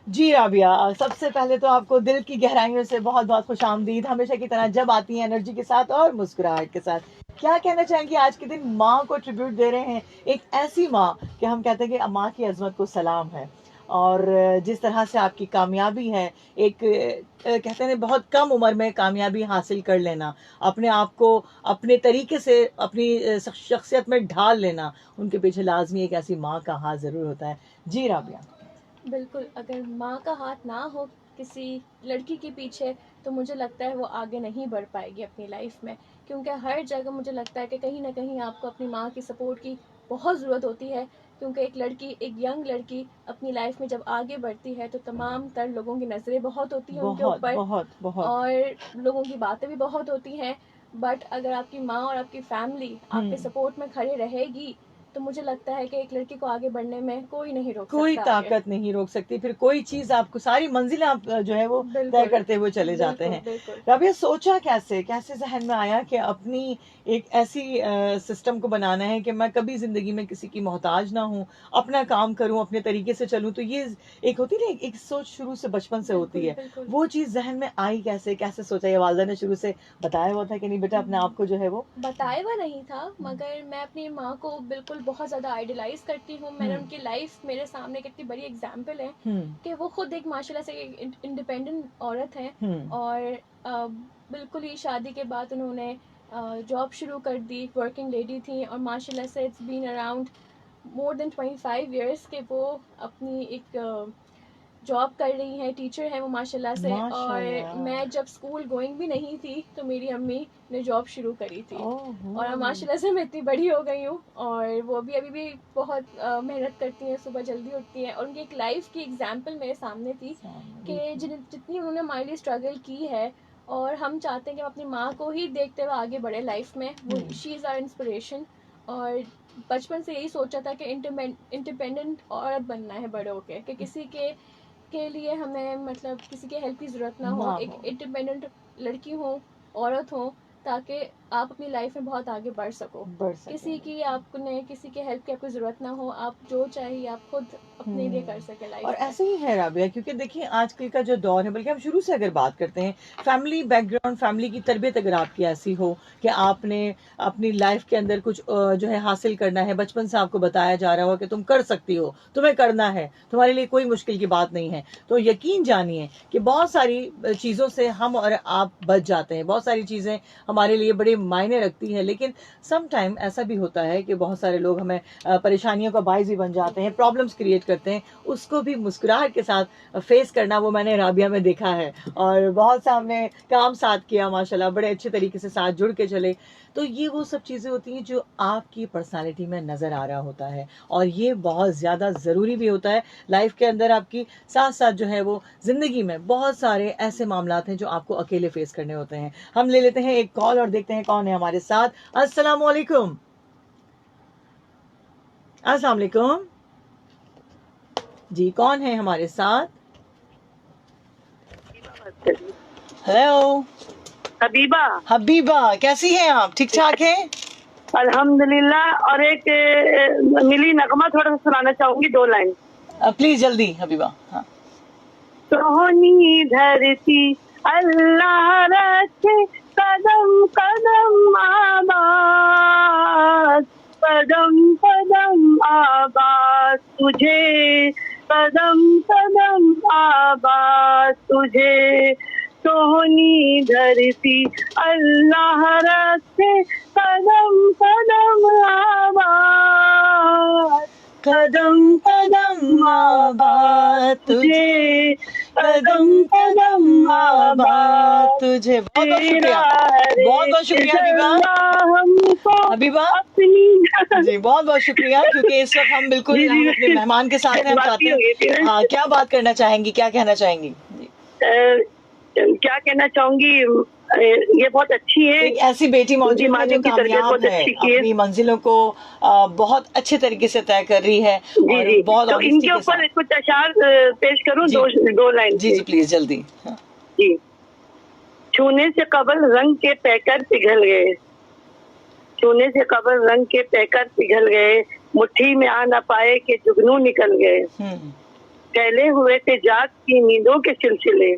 जी राबिया, सबसे पहले तो आपको दिल की गहराइयों से बहुत-बहुत खुशामदीद। हमेशा की तरह जब आती हैं एनर्जी के साथ और मुस्कुराहट के साथ। क्या कहना चाहेंगी आज के दिन माँ को ट्रिब्यूट दे रहे हैं, एक ऐसी माँ कि हम कहते हैं कि माँ की अज़मत को सलाम है। और जिस तरह से आपकी कामयाबी है, एक कहते हैं बहुत कम उम्र में कामयाबी हासिल कर लेना, अपने आप को अपने तरीके से अपनी शख्सियत में ढाल लेना, उनके पीछे लाज़मी एक ऐसी माँ का हाथ ज़रूर होता है। जी राबिया। बिल्कुल, अगर माँ का हाथ ना हो किसी लड़की के पीछे, तो मुझे लगता है वो आगे नहीं बढ़ पाएगी अपनी लाइफ में। क्योंकि हर जगह मुझे लगता है कि कहीं न कहीं आपको अपनी माँ की सपोर्ट की बहुत ज़रूरत होती है। क्योंकि एक लड़की, एक यंग लड़की अपनी लाइफ में जब आगे बढ़ती है, तो तमाम तर लोगों की नज़रें बहुत होती हैं उनके बहुत, ऊपर बहुत, बहुत। और लोगों की बातें भी बहुत होती हैं। बट अगर आपकी माँ और आपकी फैमिली आपके हुँ। सपोर्ट में खड़े रहेगी, तो मुझे लगता है कि एक लड़की को आगे बढ़ने में कोई नहीं रोक कोई सकता आगे। ताकत नहीं रोक सकती, फिर कोई चीज़ आपको सारी मंज़िलें आप जो है वो तय बिल्कुल, करते हुए चले जाते बिल्कुल, हैं। बिल्कुल। राबिया सोचा कैसे? कैसे ज़हन में आया कि अपनी एक ऐसी सिस्टम को बनाना है कि मैं कभी ज़िंदगी में किसी की मोहताज ना हूँ, अपना काम करूँ, अपने तरीके से चलूँ। तो ये एक होती है ना एक सोच शुरू से बचपन से होती बिल्कुल, है। बिल्कुल। वो चीज़ ज़हन में आई कैसे? कैसे सोचा? या वालिदा ने शुरू से बताया हुआ था कि नहीं बेटा अपने आप को जो है वो बताया हुआ नहीं था, हुँ, मगर मैं अपनी माँ को बिल्कुल बहुत ज़्यादा आइडलाइज़ करती हूँ। हुँ, मैंने उनकी लाइफ़ मेरे सामने कितनी बड़ी एग्ज़ाम्पल है हुँ, कि वो खुद एक माशाल्लाह से एक इंडिपेंडेंट औरत हैं हुँ। और बिल्कुल ही शादी के बाद उन्होंने जॉब शुरू कर दी, वर्किंग लेडी थी और माशाल्लाह से it's been around more than 25 years के वो अपनी एक जॉब कर रही हैं, टीचर हैं वो माशाल्लाह से। और माशाल्लाह। मैं जब स्कूल गोइंग भी नहीं थी, तो मेरी अम्मी ने जॉब शुरू करी थी ओहो! और अब माशाल्लाह से मैं इतनी बड़ी हो गई हूँ और वो भी अभी भी बहुत मेहनत करती हैं, सुबह जल्दी उठती हैं और उनकी एक लाइफ की एग्जाम्पल मेरे सामने थी सामने कि बिल्कुल। जितनी उन्होंने हमारे लिए स्ट्रगल की है और हम चाहते हैं कि हम अपनी माँ को ही देखते हुए आगे बढ़े लाइफ में। वो हुँ, शी इज़ आवर इंस्पिरेशन और बचपन से यही सोचा था कि इंडिपेंडेंट औरत बनना है बड़े होके, कि किसी के लिए हमें मतलब किसी के हेल्प की ज़रूरत ना हो, ना एक हो, इंडिपेंडेंट लड़की हो, औरत हो, ताकि आप अपनी लाइफ में बहुत आगे बढ़ सको। बढ़ सकें किसी की बिल्कुल। आपने किसी के हेल्प की आपको ज़रूरत ना हो, आप जो चाहिए आप खुद अपने लिए कर हुँ। सकें और लाइफ में। ऐसे ही है राबिया क्योंकि देखिए आजकल का जो दौर है बल्कि हम शुरू से अगर बात करते हैं फैमिली बैकग्राउंड फैमिली की तरबियत अगर आपकी ऐसी हो कि आपने अपनी लाइफ के अंदर कुछ जो है हासिल करना है बचपन से आपको बताया जा रहा हो कि तुम कर सकती हो तुम्हें करना है तुम्हारे लिए कोई मुश्किल की बात नहीं है तो यकीन जानिए कि बहुत सारी चीज़ों से हम और आप बच जाते हैं बहुत सारी चीज़ें हमारे लिए बड़े मायने रखती है लेकिन सम टाइम ऐसा भी होता है कि बहुत सारे लोग हमें परेशानियों का बायस भी बन जाते हैं प्रॉब्लम्स क्रिएट करते हैं उसको भी मुस्कुराहट के साथ फेस करना वो मैंने राबिया में देखा है और बहुत सा हमने काम साथ किया माशाल्लाह बड़े अच्छे तरीके से साथ जुड़ के चले तो ये वो सब चीज़ें होती हैं जो आपकी पर्सनालिटी में नज़र आ रहा होता है और ये बहुत ज़्यादा ज़रूरी भी होता है लाइफ के अंदर आपकी साथ साथ जो है वो ज़िंदगी में बहुत सारे ऐसे मामलात हैं जो आपको अकेले फेस करने होते हैं हम ले लेते हैं एक कॉल और देखते हैं कौन है हमारे साथ अस्सलाम वालेकुम अस्सलाम वालेकुम जी कौन है हमारे साथ हेलो हबीबा। हबीबा कैसी हैं आप ठीक ठाक हैं अल्हम्दुलिल्लाह। और एक मिली नगमा थोड़ा सा सुनाना चाहूंगी, 2 लाइन। प्लीज जल्दी हबीबा हाँ सोहनी धरती अल्लाह रखे, कदम कदम आबाद, कदम कदम आबाद तुझे, कदम कदम आबाद तुझे। सोहनी धरती अल्लाह रखे, कदम कदम आबाद, कदम कदम आबाद तुझे कदम कदम आबाद तुझे बहुत बहुत शुक्रिया बहुत शुक्रिया हबीबा हमको हबीबा अपनी जी बहुत बहुत शुक्रिया क्योंकि इस वक्त हम बिल्कुल जी हम अपने जी मेहमान के साथ हैं हम बात चाहते ही हो गई थी हैं ना। क्या बात करना चाहेंगी क्या कहना चाहेंगी जी। क्या कहना चाहूंगी, ये बहुत अच्छी है, एक ऐसी बेटी उनकी मौजूद है माँ ने जो उनकी तरबियत कामयाब बहुत है अच्छी की है। अपनी मंजिलों को बहुत अच्छे तरीके से तय कर रही है जी और जी, बहुत तो ऑनेस्टी इनके के ऊपर साथ कुछ अशार पेश करूं, जी दो लाइन जी से। जी प्लीज जल्दी हाँ। जी। छूने से कबल रंग के पैकर पिघल गए, छूने से कबल रंग के पैकर पिघल गए, मुट्ठी में आ न पाए कि जुगनू निकल गए। फैले हुए थे जागती नींदों के सिलसिले,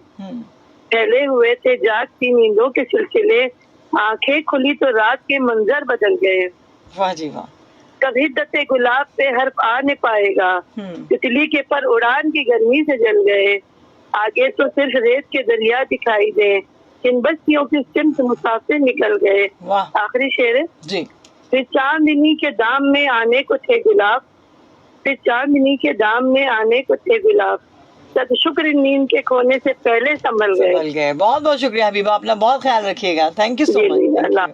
फैले हुए थे जागती नींदों के सिलसिले, आंखें खुली तो रात के मंजर बदल गए। वाह जी वाह। कभी दत्ते गुलाब पे हर्फ आ नहीं पाएगा, तितली के पर उड़ान की गर्मी से जल गए। आगे तो सिर्फ रेत के दरिया दिखाई दे, इन बस्तियों की सिमत मुसाफिर निकल गए। आखिरी शेर है जी। फिर चांदनी के दाम में आने को थे गुलाब, फिर चांदनी के दाम में आने को थे गुलाब, सब शुक्र नींद के खोने से पहले संभल गए। बहुत बहुत शुक्रिया हबीबा, अपना बहुत ख्याल रखिएगा। Thank you so much. Allah.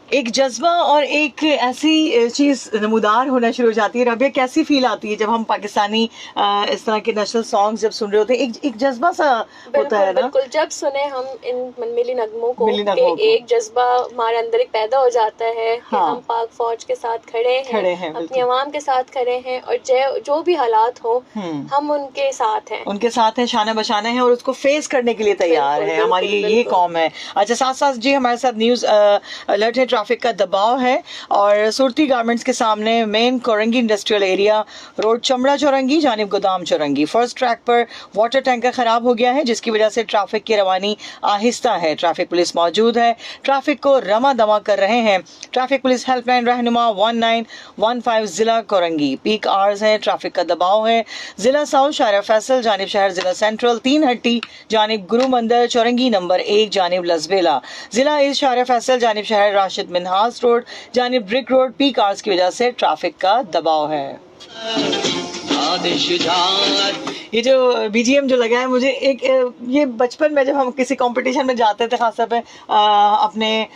एक जज्बा और एक ऐसी चीज नमूदार होना शुरू हो जाती है। रबिया, कैसी फील आती है जब हम पाकिस्तानी इस तरह के नेशनल सॉन्ग्स जब सुन रहे होते हैं? एक जज्बा सा होता है ना। बिल्कुल, जब सुने हम इन मिली नगमों को, एक जज्बा हमारे अंदर एक पैदा हो जाता है कि हम पाक फौज के साथ खड़े हैं, अपनी आवाम के साथ खड़े हैं, और जो भी हालात हो हम उनके साथ हैं, शाना बशाना है और उसको फेस करने के लिए तैयार है। हमारी ये कौम है। अच्छा, साथ साथ जी हमारे साथ न्यूज अलर्ट है, ट्रैफिक का दबाव है और सूरती गारमेंट्स के सामने main Korangi industrial area road चमड़ा चौरंगी जानिब गोदाम चौरंगी फर्स्ट ट्रैक पर वाटर टैंकर खराब हो गया है, जिसकी वजह से ट्रैफिक की रवानी आहिस्ता है। ट्रैफिक पुलिस मौजूद है, ट्रैफिक को रमा दमा कर रहे हैं। ट्रैफिक पुलिस हेल्पलाइन रहनुमा 1915 जिला कोरंगी। पीक आवर्स है, ट्रैफिक का दबाव है। जिला साउथ शारा फैसल जानिब शहर, जिला सेंट्रल 3 हट्टी जानिब गुरु मंदिर चौरंगी नंबर 1 जानिब लसबेला, जिला ईस्ट शारा फैसल जानिब शहर राशिद मिनहास रोड जानिब ब्रिक रोड। पीक आवर्स की वजह से ट्रैफिक का दबाव है। ये जो बीजीएम जो लगा है, मुझे एक ये बचपन में जब हम किसी कंपटीशन में जाते थे, खासतौर पे अपने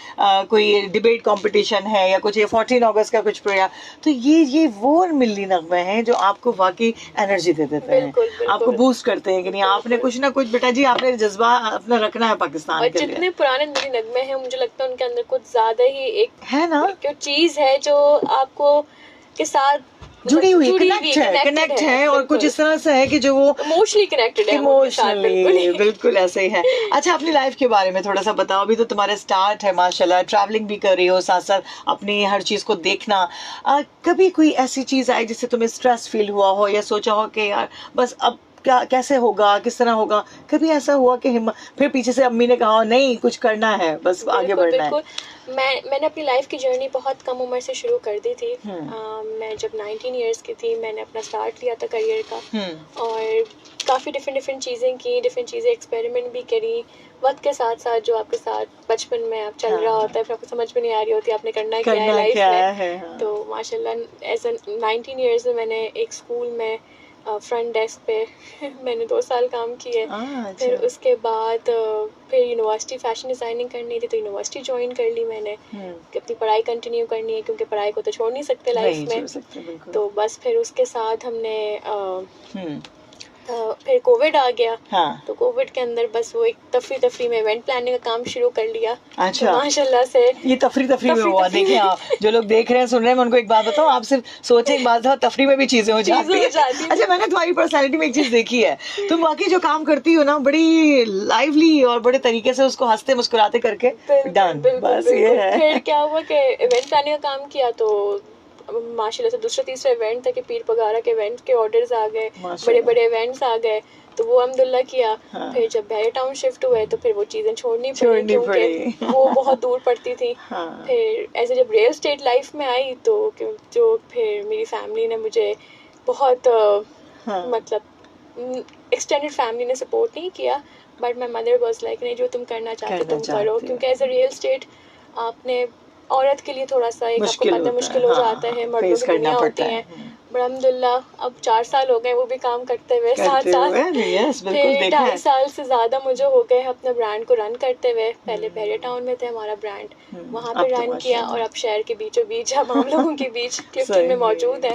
कोई डिबेट कंपटीशन है या कुछ, ये 14 अगस्त का कुछ प्रोग्राम, तो ये वो मिली नगमे हैं जो आपको वाकई एनर्जी दे देते हैं, आपको बूस्ट करते हैं कि नहीं आपने कुछ ना कुछ, बेटा जी आपने जज्बा अपना रखना है पाकिस्तान के लिए। जितने पुराने मिली नगमे हैं मुझे लगता है उनके अंदर कुछ ज्यादा ही एक है ना, एक चीज है जो आपको के साथ जुड़ी हुई कनेक्ट है और कुछ इस तरह से है कि जो वो इमोशनली कनेक्टेड है, इमोशनली बिल्कुल ऐसे ही है। अच्छा, अपनी लाइफ के बारे में थोड़ा सा बताओ। अभी तो तुम्हारा स्टार्ट है माशाल्लाह, ट्रैवलिंग भी कर रही हो, साथ साथ अपनी हर चीज को देखना। कभी कोई ऐसी चीज आई जिससे तुम्हें स्ट्रेस फील हुआ हो या सोचा हो कि यार बस अब क्या कैसे होगा, किस तरह होगा? कभी ऐसा हुआ कि हिम्मत, फिर पीछे से अम्मी ने कहा नहीं कुछ करना है, बस आगे बढ़ना है? मैंने अपनी लाइफ की जर्नी बहुत कम उम्र से शुरू कर दी थी। मैं जब 19 इयर्स की थी मैंने अपना स्टार्ट लिया था करियर का, और काफ़ी डिफरेंट चीज़ें की, डिफरेंट चीज़ें एक्सपेरिमेंट भी करी। वक्त के साथ साथ जो आपके साथ बचपन में आप चल रहा होता है, फिर आपको समझ में नहीं आ रही होती आपने करना क्या है लाइफ में। तो माशाल्लाह एज 19 इयर्स में मैंने एक स्कूल में फ्रंट डेस्क पे मैंने 2 साल काम किए। फिर उसके बाद फिर यूनिवर्सिटी फैशन डिज़ाइनिंग करनी थी तो यूनिवर्सिटी ज्वाइन कर ली मैंने, अपनी पढ़ाई कंटिन्यू करनी है क्योंकि पढ़ाई को तो छोड़ नहीं सकते लाइफ में। तो बस फिर उसके साथ हमने फिर कोविड आ गया। तो कोविड के अंदर बस वो एक तफरी में इवेंट प्लानिंग का काम शुरू कर लिया। अच्छा, तो माशाल्लाह से ये तफरी में हुआ। देखिए आप जो लोग देख रहे हैं सुन रहे हैं, मैं उनको एक बात बताऊं, आप सिर्फ सोचे एक बात था, तफरी में भी चीजें हो जाती है। अच्छा, मैंने तुम्हारी पर्सनैलिटी में एक चीज देखी है, तुम वाकई जो काम करती हो ना बड़ी लाइवली और बड़े तरीके से उसको हंसते मुस्कुराते करके डन। बस ये है। फिर क्या हुआ कि इवेंट प्लानिंग का काम किया तो माशाल्लाह से दूसरा तीसरा इवेंट था कि पीर पगारा के इवेंट के ऑर्डर्स आ गए, बड़े बड़े इवेंट्स आ गए, तो वो अल्हम्दुलिल्लाह किया। फिर जब बहरे टाउन शिफ्ट हुए तो फिर वो चीज़ें छोड़नी पड़ी क्योंकि वो बहुत दूर पड़ती थी। फिर ऐसे जब रियल स्टेट लाइफ में आई तो जो फिर मेरी फैमिली ने मुझे बहुत मतलब एक्सटेंडेड फैमिली ने सपोर्ट नहीं किया, but my mother was like नहीं जो तुम करना चाहते तुम करो, क्योंकि एज अ रियल स्टेट आपने औरत के लिए थोड़ा सा एक आपको पता मुश्किल हो जाता है, मर्दों की दुनिया होती है। अल्हम्दुलिल्लाह अब 4 साल हो गए वो भी काम करते हुए साथ साथ। फिर 2.5 साल से ज़्यादा मुझे हो गए अपने ब्रांड को रन करते हुए। पहले बहरे टाउन में थे हमारा ब्रांड, वहाँ पे रन किया, और अब शहर के बीचों बीच हम लोगों के बीच क्लिफ्टन में मौजूद है।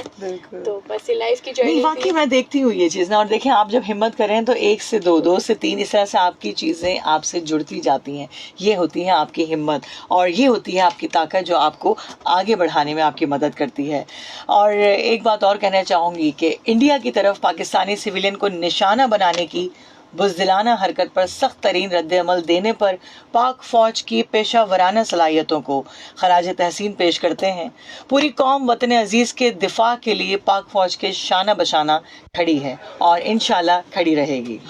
तो बस ये लाइफ की जर्नी। वाकई मैं देखती हूँ ये चीज़ ना, और देखें आप जब हिम्मत करें तो 1 से 2, 2 से 3 इस तरह से आपकी चीज़ें आपसे जुड़ती जाती हैं। ये होती है आपकी हिम्मत और ये होती है आपकी ताकत जो आपको आगे बढ़ाने में आपकी मदद करती है। और एक बात और कहना चाहूँगी कि इंडिया की तरफ पाकिस्तानी सिविलियन को निशाना बनाने की बुज़दिलाना हरकत पर सख्त तरीन रद्द-ए-अमल देने पर पाक फ़ौज की पेशा वराना सलाहियतों को खराज तहसीन पेश करते हैं। पूरी कौम वतन अजीज़ के दिफा के लिए पाक फ़ौज के शाना बशाना खड़ी है और इंशाल्लाह खड़ी रहेगी।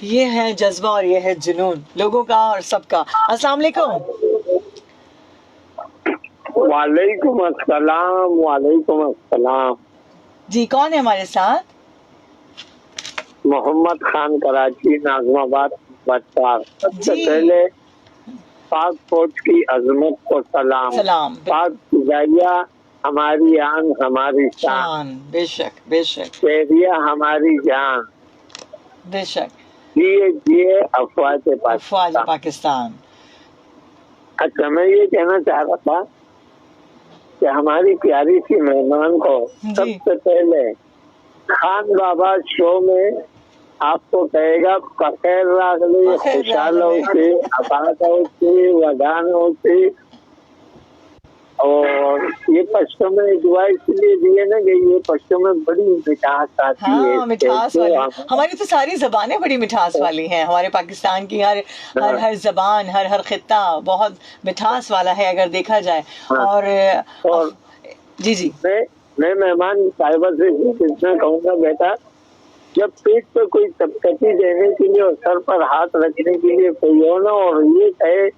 ये है जज्बा और ये है जुनून लोगों का और सबका। अस्सलाम वालेकुम। वालेकुम अस्सलाम, वालेकुम अस्सलाम। जी, कौन है हमारे साथ? मोहम्मद खान, कराची, नाज़माबाद, बट्टार। सबसे जी। पहले पाक फौज की अजमत को सलाम। सलाम। पाक फिजाइया हमारी आन, हमारी शान। शान, बेशक बेशक शहरिया हमारी जान। बेशक। जिए जिए अफवाज अफवाज पाकिस्तान। पाकिस्तान। अच्छा, मैं ये कहना चाह रहा था कि हमारी प्यारी सी मेहमान को जी। सबसे पहले खान बाबा शो में आपको कहेगा बखैर रागली, बखैर खुशहाल रागली। होती, आबाद होती, वदान होती। और ये पश्तो में दुआ इसलिए दिए ना कि ये पश्तो में बड़ी मिठास आती है। हाँ, मिठास तो वाली। हम- हमारी तो सारी जबानें बड़ी मिठास वाली हैं। हमारे पाकिस्तान की हर जबान, हर खित्ता बहुत मिठास वाला है अगर देखा जाए। हाँ। और जी जी मैं मेहमान साहिबा से इतना कहूँगा, बेटा जब पीठ पे कोई तपकटी देने के लिए और सर पर हाथ रखने के लिए कोई हो ना और ये कहे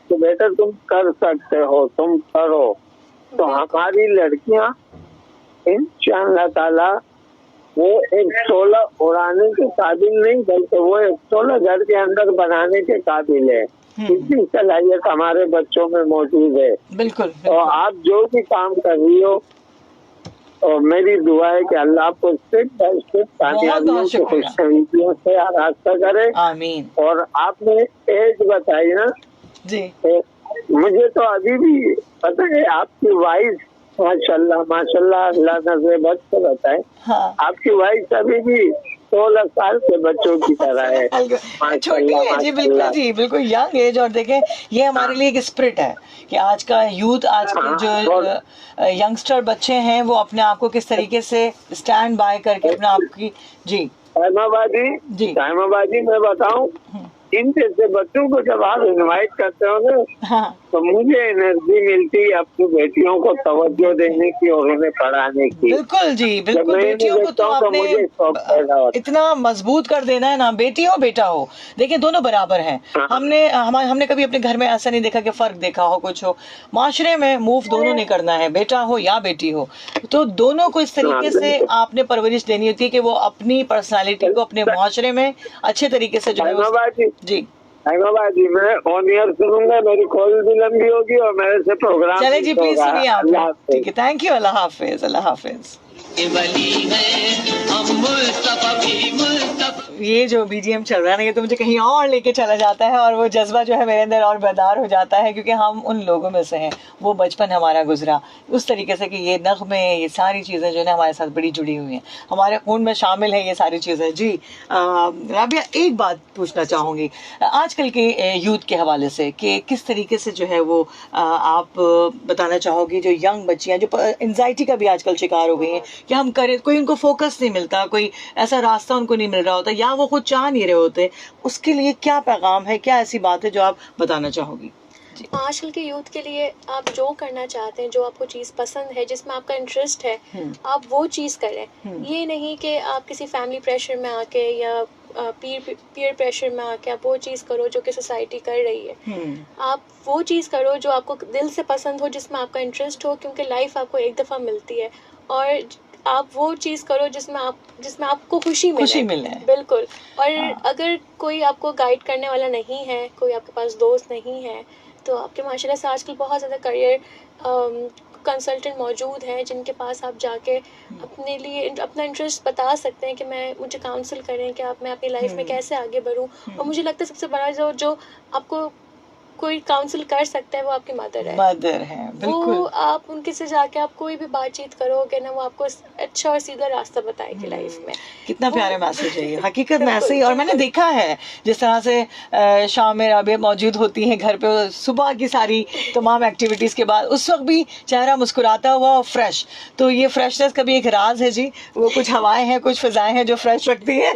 कि बेटा तुम कर सकते हो, तुम करो, तो हमारी लड़कियां इंशाअल्लाह ताला वो एक 16 उड़ाने के काबिल नहीं बल्कि वो एक 16 घर के अंदर बनाने के काबिल है। इतनी सलाहियत हमारे बच्चों में मौजूद है। बिल्कुल, तो बिल्कुल। आप जो भी काम कर रही हो, और मेरी दुआ है कि अल्लाह आपको स्टेप बाय स्टेप कामयाबियों की खुशखबरियों से आरास्ता करे। आमीन। और आपने एज बताई ना जी। मुझे तो अभी भी पता है आपकी वाइफ माशाल्लाह माशाल्लाह, अल्लाह नजर बद से बताए। हाँ। आपकी वाइफ अभी भी 16 साल के बच्चों की तरह है। छोटी है जी, बिल्कुल जी, बिल्कुल यंग एज। और देखें ये हमारे लिए एक स्पिरिट है कि आज का यूथ, आज के जो यंगस्टर बच्चे हैं वो अपने आप को किस तरीके से स्टैंड बाय करके अपने आप की। जी साइमाबाजी मैं बताऊं, इन जैसे बच्चों को जब आप इनवाइट करते हो ना, हाँ। तो मुझे एनर्जी मिलती है अपनी बेटियों को तवज्जो देने की और उन्हें पढ़ाने की। बिल्कुल जी, बिल्कुल। बेटियों को तो आपने इतना मजबूत कर देना है ना, बेटी हो बेटा हो, देखिए दोनों बराबर हैं। हमने कभी अपने घर में ऐसा नहीं देखा कि फर्क देखा हो कुछ हो। माशरे में मूव दोनों ने करना है, बेटा हो या बेटी हो, तो दोनों को इस तरीके से आपने परवरिश देनी होती है कि वो अपनी पर्सनालिटी को अपने माशरे में अच्छे तरीके से जो है। जी जी, मैं ऑन एयर सुनूंगा, मेरी कॉल भी लंबी होगी और मेरे से प्रोग्राम। चले जी, प्लीज सुनिए आप। ठीक है, थैंक यू। अल्लाह हाफिज। अल्लाह हाफिज। ये जो बीजीएम चल रहा है ना, ये तो मुझे कहीं और लेके चला जाता है और वो जज्बा जो है मेरे अंदर और बेदार हो जाता है, क्योंकि हम उन लोगों में से हैं, वो बचपन हमारा गुजरा उस तरीके से कि ये नग़्मे, ये सारी चीज़ें जो है हमारे साथ बड़ी जुड़ी हुई हैं, हमारे खून में शामिल है ये सारी चीज़ें। जी राबिया, एक बात पूछना चाहूँगी आजकल के यूथ के हवाले से कि किस तरीके से जो है वो आप बताना चाहोगी जो यंग बच्चियाँ जो एंजाइटी का भी आजकल शिकार हो गई हैं कि हम करें, कोई उनको फोकस नहीं मिलता, कोई ऐसा रास्ता उनको नहीं मिल रहा होता या वो खुद चाह नहीं रहे होते, उसके लिए क्या पैगाम है, क्या ऐसी बात है जो आप बताना चाहोगी? आजकल के यूथ के लिए आप जो करना चाहते हैं, जो आपको चीज़ पसंद है, जिसमें आपका इंटरेस्ट है, आप वो चीज़ करें। ये नहीं कि आप किसी फैमिली प्रेशर में आके या पीयर प्रेशर में आके आप वो चीज़ करो जो कि सोसाइटी कर रही है। आप वो चीज़ करो जो आपको दिल से पसंद हो, जिसमें आपका इंटरेस्ट हो, क्योंकि लाइफ आपको एक दफ़ा मिलती है। और आप वो चीज़ करो जिसमें आपको खुशी मिले। बिल्कुल। और अगर कोई आपको गाइड करने वाला नहीं है, कोई आपके पास दोस्त नहीं है, तो आपके माशाल्लाह से आजकल बहुत ज़्यादा करियर कंसल्टेंट मौजूद हैं जिनके पास आप जाके अपने लिए अपना इंटरेस्ट बता सकते हैं कि मुझे काउंसिल करें कि मैं अपनी लाइफ में कैसे आगे बढ़ूं। और मुझे लगता है सबसे बड़ा जो आपको कोई काउंसिल कर सकता है वो आपकी मदर है। मदर है, वो बिल्कुल। आप उनके से जाके आप कोई भी बातचीत करोगे ना, वो आपको अच्छा और सीधा रास्ता बताएगी लाइफ में। कितना वो- प्यारा मैसेज है ये, हकीकत में बिल्कुल, ऐसे ही। और मैंने बिल्कुल। देखा है जिस तरह से शाम में राबिया मौजूद होती हैं घर पे, सुबह की सारी तमाम एक्टिविटीज के बाद उस वक्त भी चेहरा मुस्कुराता हुआ और फ्रेश। तो ये फ्रेशनेस का भी एक राज है जी, वो कुछ हवाएं हैं, कुछ फिजाएं हैं जो फ्रेश रखती हैं।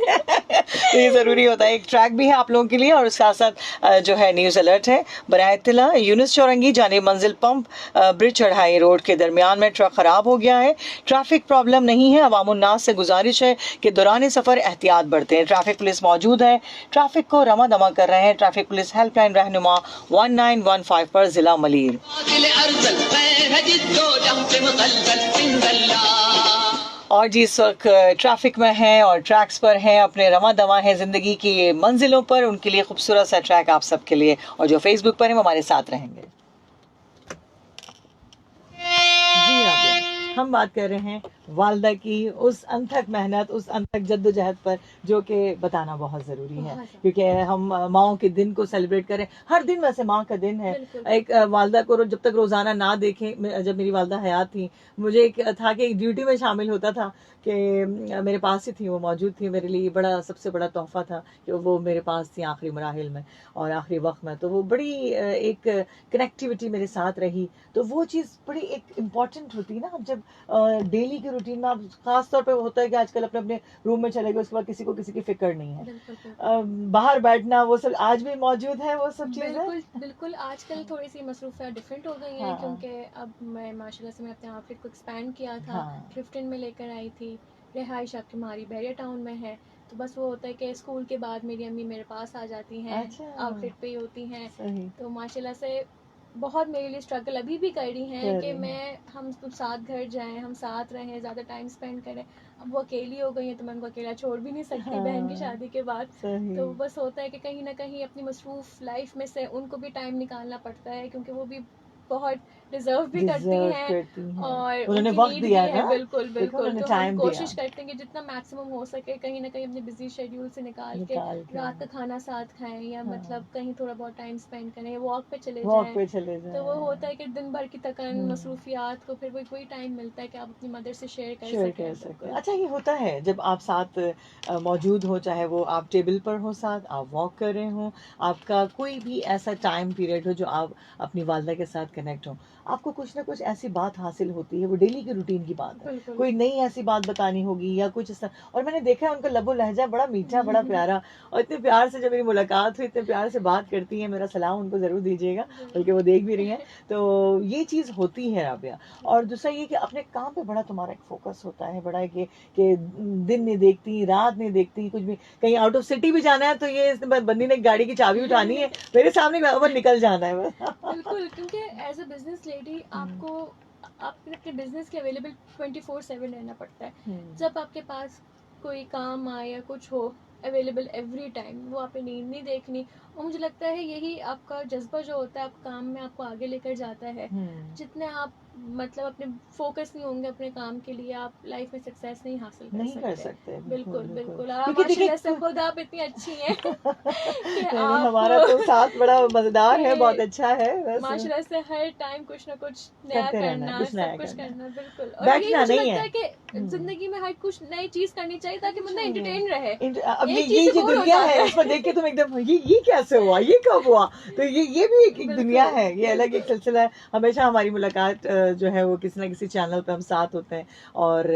तो ये जरूरी होता है। एक ट्रैक भी है आप लोगों के लिए, और साथ साथ जो है न्यूज अलर्ट है। बराए इत्तला, यूनुस चौरंगी जाने मंजिल पंप ब्रिज चढ़ाई रोड के दरमियान में ट्रक खराब हो गया है। ट्रैफिक प्रॉब्लम नहीं है, अवामुन्नास से गुजारिश है कि दौरान सफर एहतियात बरतें। ट्रैफिक पुलिस मौजूद है, ट्रैफिक को रमा दमा कर रहे हैं। ट्रैफिक पुलिस हेल्पलाइन रहनुमा 1915 पर जिला मलीर। और जी इस वक्त ट्रैफिक में हैं और ट्रैक्स पर हैं, अपने रमा दमा हैं ज़िंदगी की मंजिलों पर। उनके लिए खूबसूरत सा ट्रैक आप सबके लिए, और जो फेसबुक पर हैं वो हमारे साथ रहेंगे। जी राबिया, हम बात कर रहे हैं वालदा की उस अनथक मेहनत, उस अनथक जद्दोजहद पर, जो कि बताना बहुत ज़रूरी है, क्योंकि हम माओं के दिन को सेलिब्रेट करें। हर दिन वैसे माँ का दिन है। एक वालदा को जब तक रोज़ाना ना देखें, जब मेरी वालदा हयात थी, मुझे एक था कि एक ड्यूटी में शामिल होता था कि मेरे पास ही थी, वो मौजूद थी। मेरे लिए बड़ा सबसे बड़ा तोहफा था कि वो मेरे पास थी आखिरी मराहिल में और आखिरी वक्त में। तो वो बड़ी एक कनेक्टिविटी मेरे साथ रही। तो वो चीज़ बड़ी एक इम्पॉर्टेंट होती है ना। जब डेली के रूटीन में आप, खास तौर पे होता है कि आजकल अपने अपने रूम में चले गए, उसके बाद किसी को किसी की फिक्र नहीं है। बाहर बैठना वो सब आज भी मौजूद है, वो सब चीज़ें। बिल्कुल बिल्कुल। आजकल थोड़ी सी मसरूफियात डिफरेंट हो गई हैं, क्योंकि अब मैं माशाल्लाह से मैं अपने आउटफिट को एक्सपैंड किया था। थ्रिफ्टिंग में लेकर आई थी। रिहाइश आपकी हमारी बैरिया टाउन में है, तो बस वो होता है कि स्कूल के बाद मेरी अम्मी मेरे पास आ जाती हैं, आउटफिट पे ही होती हैं। तो माशाल्लाह से बहुत मेरे लिए स्ट्रगल अभी भी कर रही हैं कि मैं हम साथ घर जाएं, हम साथ रहें, ज़्यादा टाइम स्पेंड करें। अब वो अकेली हो गई हैं तो मैं उनको अकेला छोड़ भी नहीं सकती बहन की शादी के बाद। तो बस होता है कि कहीं ना कहीं अपनी मसरूफ़ लाइफ में से उनको भी टाइम निकालना पड़ता है, क्योंकि वो भी बहुत डिजर्व भी करती हैं और उन्होंने उनकी वक्त नीड दिया भी है। ना, बिल्कुल बिल्कुल। तो हम कोशिश दिया। करते हैं कि जितना मैक्सिमम हो सके कहीं ना कहीं अपने बिजी शेड्यूल से निकाल के रात का खाना साथ खाएं, या मतलब कहीं थोड़ा बहुत टाइम स्पेंड करें, वॉक पे चले जाएं। तो वो होता है कि दिन भर की थकान मसरूफियात को फिर वही टाइम मिलता है कि आप अपनी मदर से शेयर कर सकें। अच्छा, ये होता है जब आप साथ मौजूद हो, चाहे वो आप टेबल पर हो, साथ आप वॉक कर रहे हो, आपका कोई भी ऐसा टाइम पीरियड हो जो आप अपनी वालदा के साथ कनेक्ट हो, आपको कुछ ना कुछ ऐसी बात हासिल होती है। वो डेली की रूटीन की बात है, कोई नई ऐसी बात बतानी होगी या कुछ इस तरह। और मैंने देखा है उनका लबो लहजा बड़ा मीठा, बड़ा प्यारा, और इतने प्यार से जब मेरी मुलाकात हुई, इतने प्यार से बात करती है। मेरा सलाम उनको ज़रूर दीजिएगा, बल्कि वो देख भी रही हैं। तो ये चीज़ होती है राबिया। और दूसरा ये कि अपने काम पे बड़ा तुम्हारा एक फोकस होता है, बड़ा कि दिन नहीं देखती, रात नहीं देखती, कुछ भी कहीं आउट ऑफ सिटी भी जाना है तो ये बंदी ने गाड़ी की चाबी उठानी है, मेरे सामने बराबर निकल जाना है। बिल्कुल, क्योंकि एज अ बिजनेस लेडी आपको अपने बिजनेस के अवेलेबल 24/7 रहना पड़ता है। जब आपके पास कोई काम आए या कुछ हो, अवेलेबल एवरी टाइम, वो आपने नींद नहीं देखनी। और मुझे लगता है यही आपका जज्बा जो होता है आप काम में आपको आगे लेकर जाता है। जितने आप मतलब अपने फोकस नहीं होंगे अपने काम के लिए, आप लाइफ में सक्सेस नहीं हासिल कर सकते। बिल्कुल बिल्कुल। आप माशाल्लाह से खुद आप इतनी अच्छी हैं कि आप हमारा तो साथ बड़ा मजेदार है, बहुत अच्छा है। माशाल्लाह से हर टाइम कुछ ना कुछ नया करना, सब कुछ करना। बिल्कुल। और बैठना मुझे नहीं लगता है कि जिंदगी में हर कुछ नई चीज करनी चाहिए ताकि बंदा एंटरटेन रहे। अब ये जो दुनिया है इसमें देख के तुम एकदम ये कैसे हुआ, ये कब हुआ, तो ये भी एक दुनिया है, ये अलग एक सिलसिला है। हमेशा हमारी मुलाकात जो है वो किसी ना किसी चैनल पे हम साथ होते हैं, और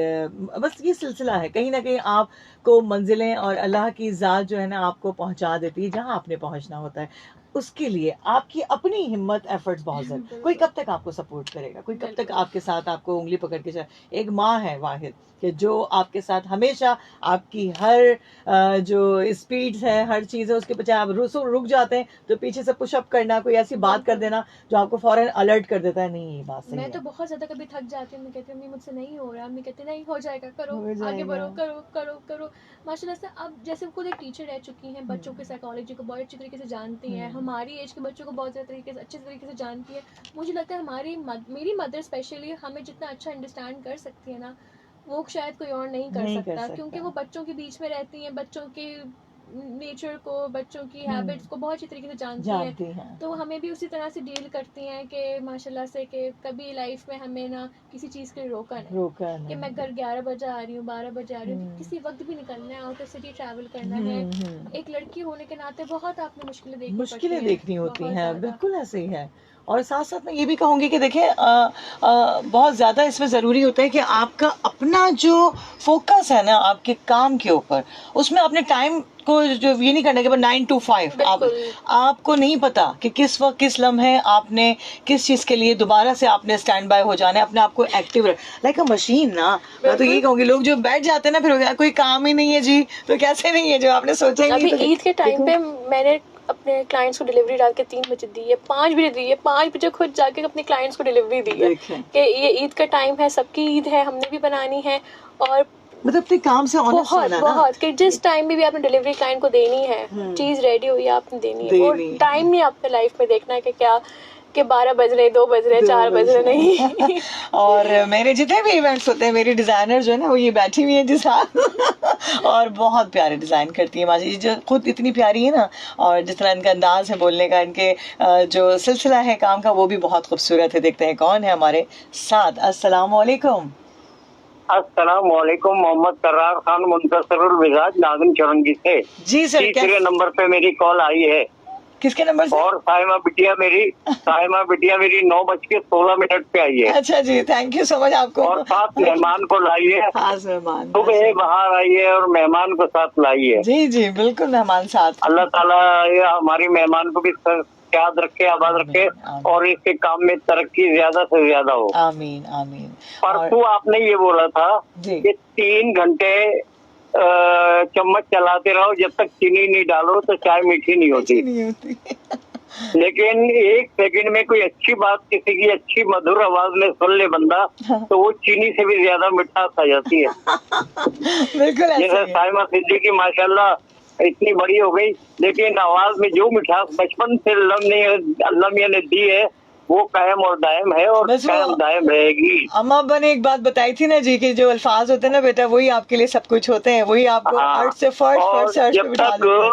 बस ये सिलसिला है। कहीं ना कहीं आपको मंजिलें और अल्लाह की ज़ात जो है ना आपको पहुंचा देती है जहां आपने पहुंचना होता है। उसके लिए आपकी अपनी हिम्मत, एफर्ट्स बहुत ज़रूरी। कोई कब तक आपको सपोर्ट करेगा, कोई कब तक आपके साथ आपको उंगली पकड़ के चले। एक माँ है वाहिद कि जो आपके साथ हमेशा आपकी हर जो स्पीड है, हर चीज़ है, उसके पीछे आप रुक जाते हैं तो पीछे से पुशअप करना, कोई ऐसी बात कर देना जो आपको फौरन अलर्ट कर देता है, नहीं ये बात सही है। मैं तो बहुत ज़्यादा कभी थक जाती हूँ, मैं कहती हूँ मुझसे नहीं हो रहा, मैं कहती नहीं हो जाएगा, करो, आगे बढ़ो, करो करो करो। माशाल्लाह से अब जैसे खुद एक टीचर रह चुकी हैं, बच्चों की साइकोलॉजी को बहुत अच्छी तरीके से जानती हैं, हमारी एज के बच्चों को बहुत ज़्यादा अच्छे तरीके से जानती है। मुझे लगता है मेरी मदर स्पेशली हमें जितना अच्छा अंडरस्टैंड कर सकती है ना, वो शायद कोई और नहीं कर सकता, क्योंकि वो बच्चों के बीच में रहती हैं, बच्चों के नेचर को, बच्चों की हैबिट्स को बहुत अच्छी तरीके से जानती हैं, तो हमें भी उसी तरह से डील करती हैं कि माशाल्लाह से कि कभी लाइफ में हमें ना किसी चीज़ के लिए रोका नहीं कि मैं घर 11 बजे आ रही हूँ, 12 बजे आ रही हूँ, किसी वक्त भी निकलना है, आउट ऑफ सिटी ट्रैवल करना है। एक लड़की होने के नाते बहुत आपने मुश्किलें देखनी होती हैं, बिल्कुल ऐसे ही है। और साथ साथ मैं ये भी कहूँगी कि देखिए बहुत ज़्यादा इसमें ज़रूरी होता है कि आपका अपना जो फोकस है ना आपके काम के ऊपर, उसमें अपने टाइम को जो ये नहीं करना कि 9 to 5 आपको नहीं पता कि किस वक्त किस लम्हे आपने किस चीज़ के लिए दोबारा से आपने स्टैंड बाय हो जाना है, अपने आप को एक्टिव लाइक अ मशीन ना। मैं तो यही कहूँगी लोग जो बैठ जाते हैं ना फिर कोई काम ही नहीं है जी, तो कैसे नहीं है जो आपने सोचा ही नहीं। अभी ईद के टाइम पे मैंने अपने क्लाइंट्स को डिलीवरी डाल के 3 बजे दी है, 5 बजे दी है, 5 बजे खुद जाके अपने क्लाइंट्स को डिलीवरी दी है कि ये ईद का टाइम है, सबकी ईद है, हमने भी बनानी है। और मतलब अपने काम से ऑनेस्ट होना ना, बहुत कि जिस टाइम भी आपने डिलीवरी क्लाइंट को देनी है, चीज रेडी हुई है आपने देनी है। और टाइम नहीं आपने लाइफ में देखना है कि क्या कि 12 बज रहे, 2 बज रहे, 4 बज रहे, नहीं। और मेरे जितने भी इवेंट्स होते हैं, मेरी डिजाइनर जो है ना वो ये बैठी हुई है जिस और बहुत प्यारे डिजाइन करती है माजी, जो खुद इतनी प्यारी है ना, और जिस तरह इनका अंदाज है बोलने का, इनके जो सिलसिला है काम का वो भी बहुत खूबसूरत है। देखते हैं कौन है हमारे साथ। अस्सलाम वालेकुम। अस्सलाम वालेकुम, मोहम्मद करार खान मुंतसरुल मिजाज नागिन चौरंगी से। जी सर, तीसरे नंबर पे मेरी कॉल आई है। किसके नंबर से? और साइमा बिटिया मेरी 9:16 पे आई है। अच्छा जी, थैंक यू सो मच आपको। और साथ मेहमान को लाई है, मेहमान सुबह बाहर आई है और मेहमान को साथ लाई है। जी जी बिल्कुल, मेहमान साथ। अल्लाह ताला ये हमारी मेहमान को भी याद रखे, आबाद रखे, और इसके काम में तरक्की ज्यादा से ज्यादा हो। आमीन आमीन। परसों आपने ये बोला था कि 3 घंटे चम्मच चलाते रहो, जब तक चीनी नहीं डालो तो चाय मीठी नहीं होती। लेकिन 1 सेकंड में कोई अच्छी बात किसी की अच्छी मधुर आवाज में सुन ले बंदा, तो वो चीनी से भी ज्यादा मिठास आ जाती है। बिल्कुल। जैसे साइमा सिद्दीकी माशाल्लाह इतनी बड़ी हो गई, लेकिन आवाज में जो मिठास बचपन से अल्लाह मियां ने दी है वो कायम और दायम है, और कायम दायम रहेगी। अम्मा अब्बा ने एक बात बताई थी ना जी कि जो अल्फाज होते हैं ना बेटा, वही आपके लिए सब कुछ होते हैं, वही आपको अर्थ से फर्स्ट सर्च पे बिठा देते हैं।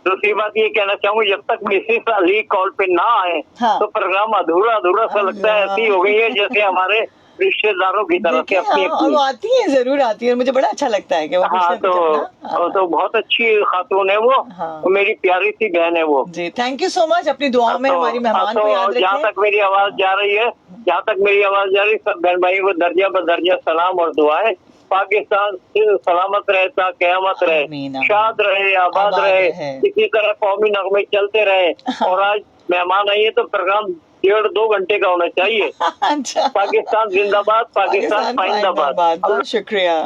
दूसरी बात ये कहना चाहूंगी, जब तक मिसेस अली कॉल पे ना आए तो प्रोग्राम अधूरा सा लगता है। ऐसी हो गई है जैसे हमारे रिश्तेदारों की तरफ से अपनी वो आती है, जरूर आती है, मुझे बड़ा अच्छा लगता है कि वो। हाँ, तो बहुत अच्छी खातून है वो मेरी प्यारी सी बहन है वो। जी, थैंक यू सो मच। अपनी दुआ में हमारी मेहमान को याद रखें। जहाँ तक मेरी आवाज जा रही है, सब बहन भाई को दर्जा बदर्जा सलाम और दुआएं। पाकिस्तान सलामत रहे, क़यामत रहे, शाद रहे, आबाद रहे, इसी तरह कौमी नगमे चलते रहे। और आज मेहमान आइए तो प्रोग्राम 1.5-2 घंटे का होना चाहिए। अच्छा। पाकिस्तान जिंदाबाद, पाकिस्तान पाइंदाबाद। बहुत शुक्रिया।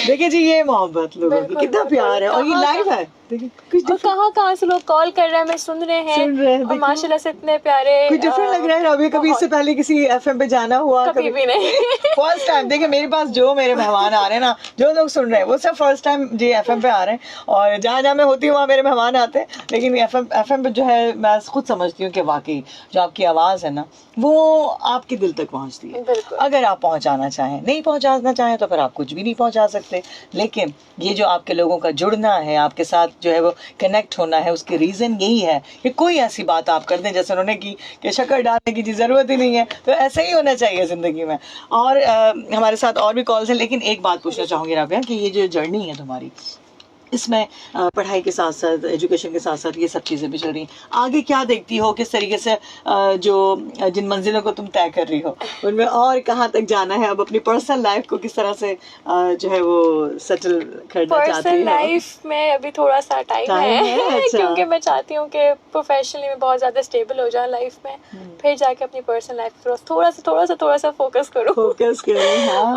देखिए जी, ये मोहब्बत लोगों की, कितना प्यार है, और ये लाइव है। कहाँ से लोग कॉल कर रहे हैं, मैं सुन रहे हैं और माशाल्लाह से इतने प्यारे। कुछ डिफरेंट लग रहा है अभी, कभी इससे पहले किसी एफएम पे जाना हुआ? कभी भी नहीं। First time. देखिए मेरे पास जो मेरे मेहमान आ रहे हैं ना, जो लोग सुन रहे हैं वो सब फर्स्ट टाइम जी एफएम पे आ रहे हैं, और जहाँ मैं होती हूँ वहाँ मेरे मेहमान आते हैं। लेकिन एफएम पे जो है मैं खुद समझती हूँ कि वाकई जो आपकी आवाज़ है ना वो आपके दिल तक पहुँचती है। अगर आप पहुँचाना चाहें, नहीं पहुँचाना चाहें तो फिर आप कुछ भी नहीं पहुँचा सकते। लेकिन ये जो आपके लोगों का जुड़ना है, आपके साथ जो है वो कनेक्ट होना है, उसके रीज़न यही है कि कोई ऐसी बात आप कर दें जैसे उन्होंने की कि शक्कर डालने की ज़रूरत ही नहीं है। तो ऐसा ही होना चाहिए ज़िंदगी में। और हमारे साथ और भी कॉल्स हैं, लेकिन एक बात पूछना चाहूँगी राबिया कि ये जो जर्नी है तुम्हारी, इसमें पढ़ाई के साथ साथ, एजुकेशन के साथ साथ ये सब चीज़ें भी चल रही हैं, आगे क्या देखती हो, किस तरीके से जो जिन मंजिलों को तुम तय कर रही हो उनमें और कहाँ तक जाना है, अब अपनी पर्सनल लाइफ को किस तरह से जो है वो सेटल करना चाहती हो? पर्सनल लाइफ में अभी थोड़ा सा टाइम है। अच्छा। क्योंकि मैं चाहती हूँ कि प्रोफेशनली मैं बहुत ज़्यादा स्टेबल हो जाए लाइफ में, फिर जाके अपनी पर्सनल लाइफ थोड़ा सा फोकस करो।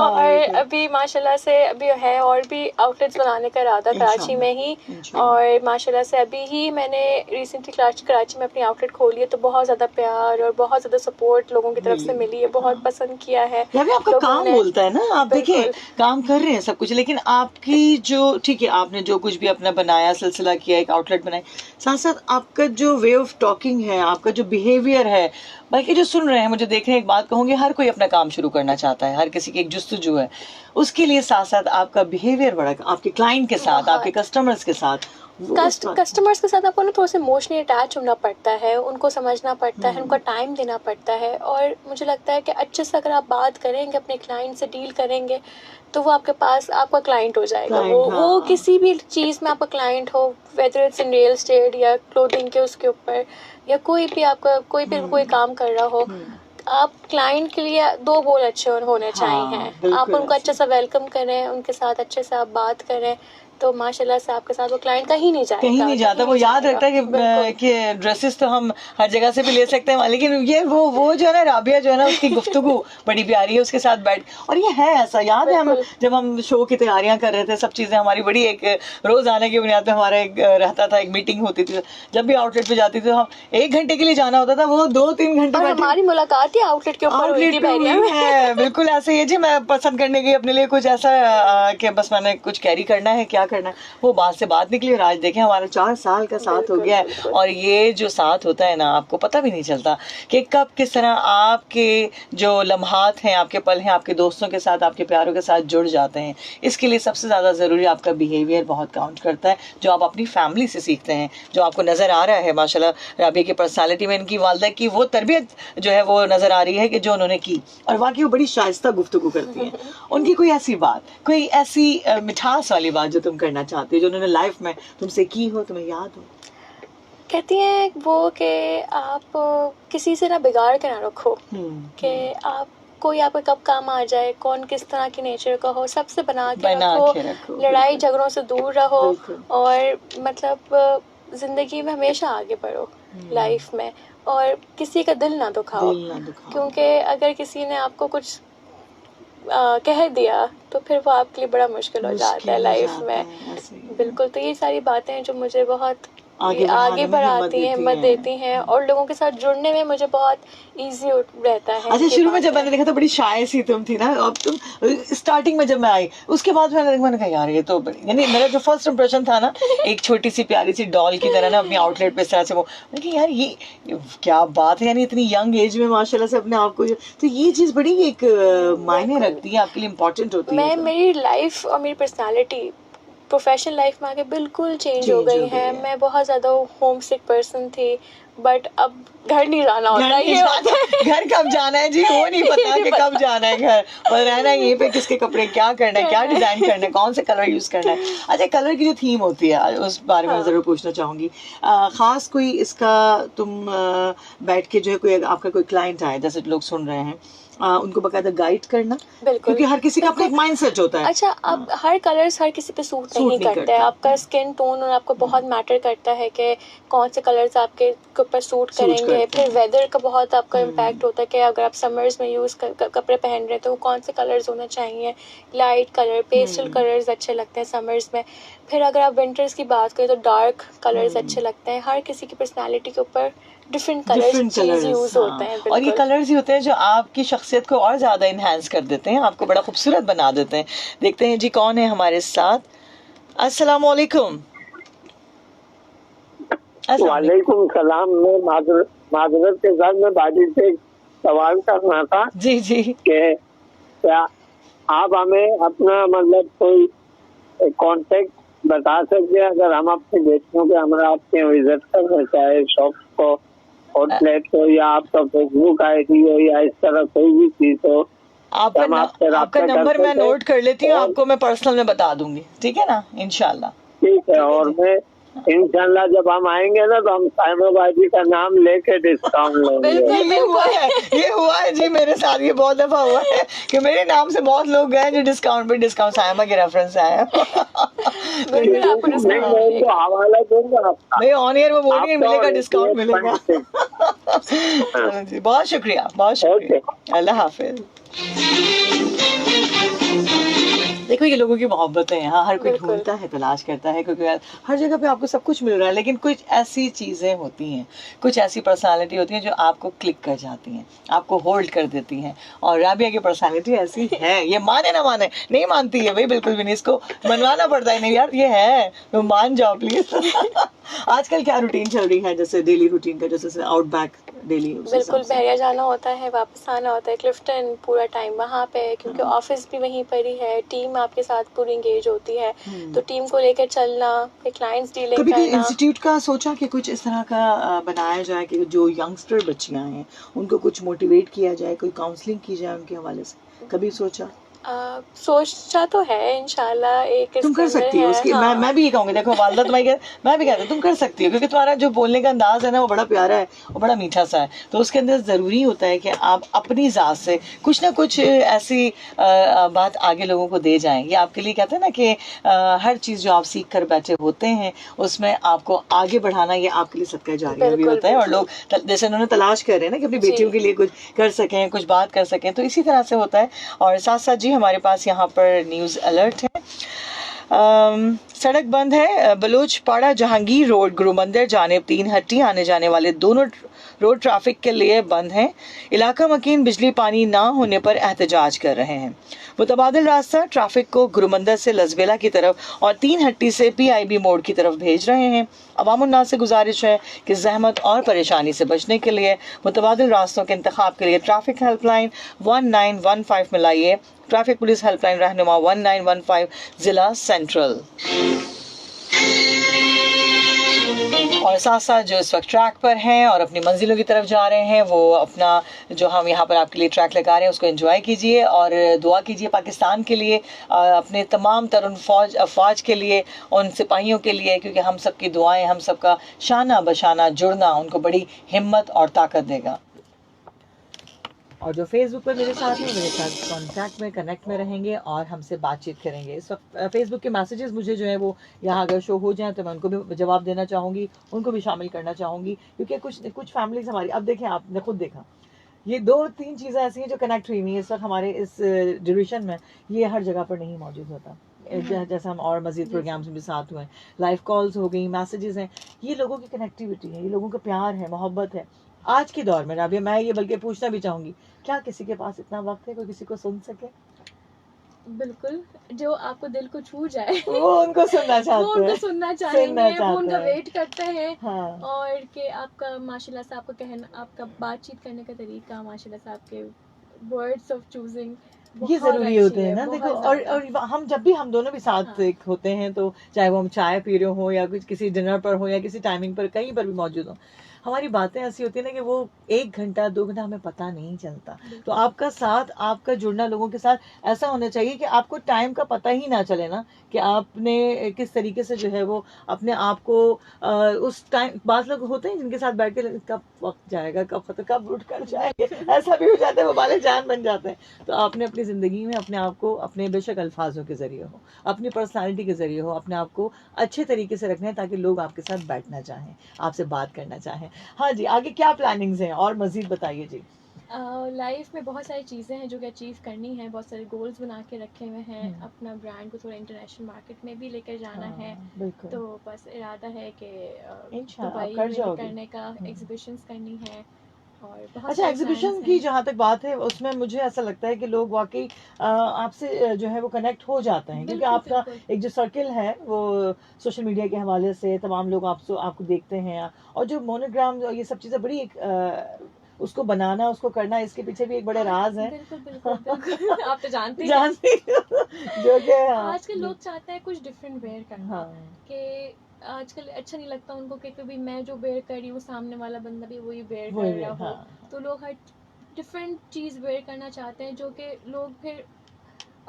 और अभी माशाल्लाह से अभी है और भी आउटलेट्स बनाने का इरादा कराची में ही, और माशाल्लाह से अभी ही मैंने रिसेंटली कराची में अपनी आउटलेट खोली है, तो बहुत ज़्यादा प्यार और बहुत ज़्यादा सपोर्ट लोगों की तरफ से मिली है, बहुत पसंद किया है। आपका काम बोलता है ना, आप देखिए काम कर रहे हैं सब कुछ, लेकिन आपकी जो, ठीक है आपने जो कुछ भी अपना बनाया, सिलसिला किया, एक आउटलेट बनाई, साथ साथ आपका जो वे ऑफ टॉकिंग है, आपका जो बिहेवियर है, बाकी जो सुन रहे हैं, मुझे देख रहे हैं, एक बात कहूँगी, हर कोई अपना काम शुरू करना चाहता है, हर किसी की एक जुस्तजू है, उसके लिए साथ साथ आपका बिहेवियर बड़ा, आपके क्लाइंट के साथ, आपके कस्टमर्स के साथ, कस्टमर्स के साथ आपको ना थोड़ा सा इमोशनली अटैच होना पड़ता है, उनको समझना पड़ता है, उनका टाइम देना पड़ता है। और मुझे लगता है कि अच्छे से अगर आप बात करेंगे, अपने क्लाइंट से डील करेंगे, तो वो आपके पास आपका क्लाइंट हो जाएगा। वो किसी भी चीज़ में आपका क्लाइंट हो, whether it's in real estate या क्लोथिंग के उसके ऊपर, या कोई भी आपका कोई काम कर रहा हो, आप क्लाइंट के लिए दो बोल अच्छे होने चाहिए। आप उनको अच्छे से वेलकम करें, उनके साथ अच्छे से आप बात करें, तो माशाल्लाह से आपके साथ वो क्लाइंट कहीं नहीं जाता, वो याद रखता है कि ड्रेसेस तो हम हर जगह से भी ले सकते हैं, लेकिन ये वो जो है ना, राबिया जो है ना, उसकी गुफ्तगू बड़ी प्यारी है उसके साथ बैठ। और ये है ऐसा, याद है हम जब हम शो की तैयारियां कर रहे थे, सब चीजें हमारी बड़ी एक रोज आने की बुनियाद पे हमारा एक रहता था, एक मीटिंग होती थी। जब भी आउटलेट पे जाती थी तो हम 1 घंटे के लिए जाना होता था, वो 2-3 घंटे हमारी मुलाकात ही आउटलेट के ऊपर हुई थी। बिल्कुल ऐसे ही जी, मैं पसंद करने गई अपने लिए कुछ ऐसा कि बस मैंने कुछ कैरी करना है, क्या करना है, वो बात से बात निकली। और आज देखें हमारा 4 साल का साथ हो गया है। और ये जो साथ होता है ना, आपको पता भी नहीं चलता कि कब किस तरह आपके जो लम्हात हैं, आपके पल हैं, आपके दोस्तों के साथ, आपके प्यारों के साथ जुड़ जाते हैं। इसके लिए सबसे ज़्यादा ज़रूरी आपका बिहेवियर बहुत काउंट करता है, जो आप अपनी फैमिली से सीखते हैं, जो आपको नज़र आ रहा है माशाल्लाह राबिया की पर्सनालिटी में, इनकी वालदा की वो तरबियत जो है वो नज़र आ रही है कि जो उन्होंने की। और वाकई वो बड़ी शाइस्ता गुफ्तगू करती हैं। उनकी कोई ऐसी बात, कोई ऐसी मिठास वाली बात जो तुम करना चाहती हो, जो उन्होंने लाइफ में तुमसे की हो, तुम्हें याद हो? कहती हैं वो कि आप किसी से ना बिगाड़ के ना रखो, कि आप कोई आपके कब काम आ जाए, कौन किस तरह की नेचर का हो, सबसे बना के रखो, लड़ाई झगड़ों से दूर रहो, और मतलब जिंदगी में हमेशा आगे बढ़ो लाइफ में, और किसी का दिल ना दुखाओ। क्योंकि अगर किसी ने आपको कुछ कह दिया तो फिर वो आपके लिए बड़ा मुश्किल हो जाता है लाइफ में। बिल्कुल, तो ये सारी बातें हैं जो मुझे बहुत आगे बढ़ाती हैं, हिम्मत देती हैं, और लोगों के साथ जुड़ने में मुझे बहुत इजी रहता है। अच्छा, शुरू में जब मैंने देखा तो बड़ी शाय सी तुम थी ना, अब तुम स्टार्टिंग में जब मैं आई, उसके बाद मैंने कहा यार ये तो, यानी मेरा जो फर्स्ट इंप्रेशन था ना, एक छोटी सी प्यारी सी डॉल की तरह ना अपनी आउटलेट पे इस तरह से, वो मैंने कहा यार ये क्या बात है, यानी इतनी यंग एज में माशाल्लाह से अपने आप को, तो ये चीज़ बड़ी एक मायने रखती है आपके लिए, इम्पोर्टेंट होती है। मेरी लाइफ और मेरी पर्सनैलिटी प्रोफेशनल लाइफ में आके बिल्कुल चेंज हो गई है। मैं बहुत ज़्यादा होम सिक पर्सन थी, बट अब घर नहीं जाना होता, ये घर कब जाना है जी, वो नहीं पता कि कब जाना है घर, और रहना है यहीं पे, किसके कपड़े क्या करना है, क्या डिजाइन करना है, कौन से कलर यूज करना है। अच्छा, कलर की जो थीम होती है उस बारे में जरूर पूछना चाहूंगी। खास कोई इसका तुम बैठ के जो है, कोई आपका कोई क्लाइंट आए, जैसे लोग सुन रहे हैं, उनको बकायदा गाइड करना, क्योंकि हर किसी का अपना एक माइंडसेट होता है। अच्छा, अब हर कलर्स हर किसी पे सूट नहीं करता है। आपका स्किन टोन और आपको बहुत मैटर करता है कि कौन से कलर्स आपके ऊपर सूट करेंगे। फिर वेदर का बहुत आपका इम्पैक्ट होता है कि अगर आप समर्स में यूज़ कपड़े पहन रहे हैं तो कौन से कलर्स होने चाहिए। लाइट कलर, पेस्टल कलर्स अच्छे लगते हैं समर्स में। फिर अगर आप विंटर्स की बात करें तो डार्क कलर्स अच्छे लगते हैं। हर किसी की पर्सनैलिटी के ऊपर डिफरेंट कलर्स यूज होते हैं। और ये कलर्स ही होते हैं जो आपकी शख्सियत को और ज्यादा इनहेंस कर देते हैं, आपको बड़ा खूबसूरत बना देते हैं। देखते हैं जी कौन है हमारे साथ। अस्सलाम वालेकुम। वालेकुम सलाम। मैं माजरत के साथ में बाजी से सवाल करना था। जी जी। क्या आप हमें अपना मतलब कोई कांटेक्ट बता सकते हैं, अगर हम अपने बेटियों के हमरा आपके विजिट करना चाहे शॉप को, आउटलेट को, या आपका फेसबुक आईडी हो, या इस तरह कोई भी चीज हो, आपका नंबर मैं नोट कर लेती हूँ, आपको मैं पर्सनल में बता दूंगी, ठीक है ना, इंशाल्लाह। ठीक है। और मैं इंशाल्लाह जब हम आएंगे ना तो हम साइबाबाजी का नाम लेके डिस्काउंट लेंगे। ये हुआ है जी, मेरे साथ ये बहुत दफा हुआ है कि मेरे नाम से बहुत लोग गए जो डिस्काउंट पे डिस्काउंट साइमा के रेफरेंस से आए। हवाला दूंगा आपका, नहीं ऑन एयर वो बोलेंगे मिलेगा, डिस्काउंट मिलेगा। बहुत शुक्रिया, बहुत शुक्रिया, अल्लाह हाफिज। देखो ये लोगों की मोहब्बत है यहाँ, हर कोई ढूंढता है, तलाश करता है, क्योंकि हर जगह पे आपको सब कुछ मिल रहा है, लेकिन कुछ ऐसी चीज़ें होती हैं, कुछ ऐसी पर्सनालिटी होती हैं जो आपको क्लिक कर जाती हैं, आपको होल्ड कर देती हैं। और राबिया की पर्सनालिटी ऐसी है, ये माने ना माने, नहीं मानती है भाई, बिल्कुल भी नहीं, इसको मनवाना पड़ता है, नहीं यार ये है, तो मान जाओ प्लीज। आजकल क्या रूटीन चल रही है, जैसे डेली रूटीन का, जैसे आउटबैक डेली? बिल्कुल, बहरिया जाना होता है, वापस आना होता है, क्लिफ्टन पूरा टाइम वहाँ पे है, क्योंकि ऑफिस भी वहीं पर ही है, टीम आपके साथ पूरी इंगेज होती है, तो टीम को लेकर चलना, फिर क्लाइंट्स डीलिंग कभी करना। इंस्टीट्यूट का सोचा कि कुछ इस तरह का बनाया जाए कि जो यंगस्टर बच्चियां हैं उनको कुछ मोटिवेट किया जाए, कोई काउंसलिंग की जाए उनके हवाले से, कभी सोचा? सोचा तो है, इंशाल्लाह एक तुम कर सकती हो उसकी। हाँ। मैं भी ये कहूँगी, देखो वालदा तुम्हारी मैं भी कहती हूँ तुम कर सकती हो, क्योंकि तुम्हारा जो बोलने का अंदाज है ना वो बड़ा प्यारा है, वो बड़ा मीठा सा है, तो उसके अंदर ज़रूरी होता है कि आप अपनी ज़ात से कुछ ना कुछ ऐसी बात आगे लोगों को दे जाएं। ये आपके लिए कहते हैं ना कि हर चीज़ जो आप सीख कर बैठे होते हैं उसमें आपको आगे बढ़ाना, ये आपके लिए सदका जारिया भी होता है। और लोग जैसे उन्होंने तलाश कर रहे हैं ना कि अपनी बेटियों के लिए कुछ कर सकें, कुछ बात कर सकें, तो इसी तरह से होता है। और साथ साथ जी हमारे पास यहाँ पर न्यूज़ अलर्ट है। सड़क बंद है, बलोचपाड़ा जहांगीर रोड गुरु मंदिर जानिब 3 हट्टी आने जाने वाले दोनों रोड ट्रैफिक के लिए बंद हैं। इलाका मकीन बिजली पानी ना होने पर एहतजाज कर रहे हैं। मुतबादिल रास्ता ट्रैफिक को गुरु मंदिर से लजबेला की तरफ और 3 हट्टी से PIB मोड़ की तरफ भेज रहे हैं। अवामुन्नास से गुजारिश है कि जहमत और परेशानी से बचने के लिए मुतबादिल रास्तों के इंतखाब के लिए ट्रैफिक हेल्पलाइन 1915 मिलाइए। ट्रैफिक पुलिस हेल्पलाइन रहनुमा 1915 जिला सेंट्रल। और साथ साथ जो इस वक्त ट्रैक पर हैं और अपनी मंजिलों की तरफ जा रहे हैं, वो अपना जो हम यहाँ पर आपके लिए ट्रैक लगा रहे हैं उसको एंजॉय कीजिए और दुआ कीजिए पाकिस्तान के लिए, अपने तमाम तरुण अफवाज के लिए, उन सिपाहियों के लिए, क्योंकि हम सबकी दुआएं, हम सबका शाना बशाना जुड़ना उनको बड़ी हिम्मत और ताकत देगा। और जो फेसबुक पर मेरे साथ हैं, मेरे साथ कांटेक्ट में, कनेक्ट में रहेंगे और हमसे बातचीत करेंगे। इस वक्त फेसबुक के मैसेजेस मुझे जो है वो यहाँ अगर शो हो जाएं तो मैं उनको भी जवाब देना चाहूँगी, उनको भी शामिल करना चाहूँगी, क्योंकि कुछ फैमिलीज हमारी, अब देखें आपने खुद देखा, ये 2-3 चीज़ें ऐसी हैं जो कनेक्ट हुई हुई हैं इस वक्त हमारे इस ड्यूरेशन में, ये हर जगह पर नहीं मौजूद होता। जैसे हम और मजीद प्रोग्राम्स में भी साथ हुए, लाइव कॉल्स हो गई, मैसेजेस हैं, ये लोगों की कनेक्टिविटी है, ये लोगों का प्यार है, मोहब्बत है। आज के दौर में राबिया, मैं ये बल्कि पूछना भी चाहूँगी, क्या किसी के पास इतना वक्त है कोई किसी को सुन सके? बिल्कुल, जो आपको दिल को छू जाए वो उनको सुनना चाहते हैं, वो उनको सुनना चाहेंगे, वो उनका वेट करते हैं। हाँ। और कि आपका माशाल्लाह से आपको कहना, आपका बातचीत करने का तरीका, माशाल्लाह से आपके वर्ड्स ऑफ चूजिंग ये जरूरी होते हैं ना। देखो, और हम जब भी हम दोनों भी साथ होते हैं, तो चाहे वो हम चाय पी रहे हो या कुछ किसी डिनर पर हो या किसी टाइमिंग पर कहीं पर भी मौजूद हो, हमारी बातें ऐसी होती है ना कि वो 1 घंटा 2 घंटा हमें पता नहीं चलता। तो आपका साथ, आपका जुड़ना लोगों के साथ ऐसा होना चाहिए कि आपको टाइम का पता ही ना चले ना, कि आपने किस तरीके से जो है वो अपने आप को उस टाइम, बात लोग होते हैं जिनके साथ बैठ के कब वक्त जाएगा, कब उठ कर जाएंगे, ऐसा भी हो जाता है, वो बाले जान बन जाते हैं। तो आपने अपनी ज़िंदगी में अपने आप को, अपने बेशक अल्फाजों के ज़रिए हो, अपनी पर्सनालिटी के ज़रिए हो, अपने आप को अच्छे तरीके से रखना है ताकि लोग आपके साथ बैठना चाहें, आपसे बात करना चाहें। हाँ जी, आगे क्या प्लानिंग्स हैं और मज़ीद बताइए जी। लाइफ में बहुत सारी चीज़ें हैं जो कि अचीव करनी है, बहुत सारे गोल्स बना के रखे हुए हैं, अपना ब्रांड को थोड़ा इंटरनेशनल मार्केट में भी लेकर जाना है, तो बस इरादा है कि दुबई में करने का, एग्जीबिशंस करनी है। और अच्छा, एग्जीबिशन की जहाँ तक बात है, उसमें मुझे ऐसा लगता है कि लोग वाकई आपसे जो है वो कनेक्ट हो जाते हैं, क्योंकि आपका एक जो सर्किल है वो सोशल मीडिया के हवाले से तमाम लोग आपको देखते हैं, और जो मोनोग्राम ये सब चीज़ें बड़ी उसको बनाना, उसको करना, इसके पीछे भी एक बड़े राज है। बिल्कुल आप तो जानते हैं जो कि आजकल लोग चाहते हैं कुछ डिफरेंट वेयर करना, कि आजकल अच्छा नहीं लगता उनको कि कभी मैं जो वेयर कर रही हूँ सामने वाला बंदा भी वही वेयर कर रहा हो। तो लोग हर डिफरेंट चीज़ वेयर करना चाहते हैं, जो कि लोग फिर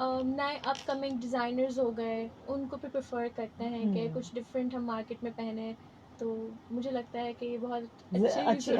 नए अपकमिंग डिज़ाइनर्स हो गए, उनको भी प्रेफर करते हैं कि कुछ डिफरेंट हम मार्केट में पहने। तो मुझे लगता है कि ये बहुत अच्छी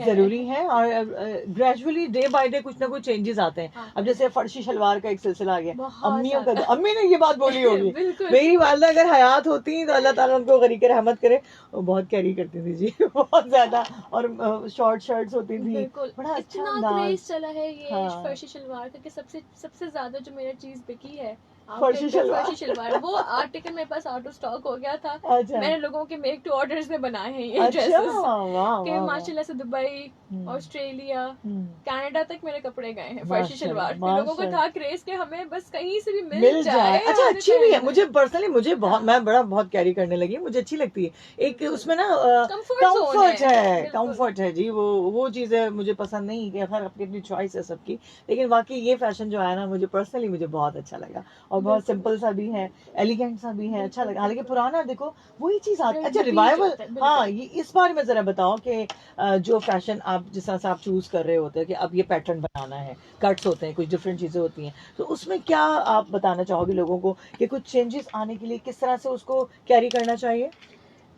ज़रूरी है, और ग्रेजुअली डे बाय डे कुछ ना कुछ चेंजेस आते हैं। अब जैसे फर्शी शलवार का एक सिलसिला आ गया, अम्मियों का, अम्मी ने ये बात बोली होगी, मेरी वालदा अगर हयात होती तो अल्लाह ताला उनको गनी कर रहमत करे, वो बहुत कैरी करती थी जी, बहुत ज्यादा, और शॉर्ट शर्ट्स होती थी, बड़ा अच्छा क्रेज चला है ये फर्शी शलवार का, कि सबसे ज्यादा जो मेरा चीज बिकी है फर्शी शलवार। फर्शी शलवार, वो आर्टिकल मेरे पास आउट ऑफ स्टॉक हो गया था। अच्छा। मैंने लोगों के मेक टू ऑर्डर्स में बनाए हैं ये अच्छा, ड्रेसेस वाह, कि वाह, माशाल्लाह से दुबई, ऑस्ट्रेलिया, कनाडा तक मेरे कपड़े गए हैं फर्शी शलवार पे। लोगों को था क्रेज कि हमें बस कहीं से भी मिल जाए। अच्छा, अच्छी भी है। मुझे पर्सनली मुझे बहुत, मैं बहुत कैरी करने लगी, मुझे अच्छी लगती है। एक उसमें ना कंफर्ट है जी, वो चीज है मुझे पसंद नहीं है। खैर अपनी अपनी चॉइस है सबकी, लेकिन वाकई ये फैशन जो है ना मुझे पर्सनली मुझे बहुत अच्छा लगा, और बहुत सिंपल सा भी है, एलिगेंट सा भी है, अच्छा लगा। हालांकि पुराना देखो वही चीज अच्छा रिवाइवल। हाँ, ये इस बारे में जरा बताओ कि जो फैशन आप जिस तरह से आप चूज कर रहे होते हैं कि अब ये पैटर्न बनाना है, कट्स होते हैं, कुछ डिफरेंट चीजें होती हैं, तो उसमें क्या आप बताना चाहोगे लोगों को कि कुछ चेंजेस आने के लिए किस तरह से उसको कैरी करना चाहिए?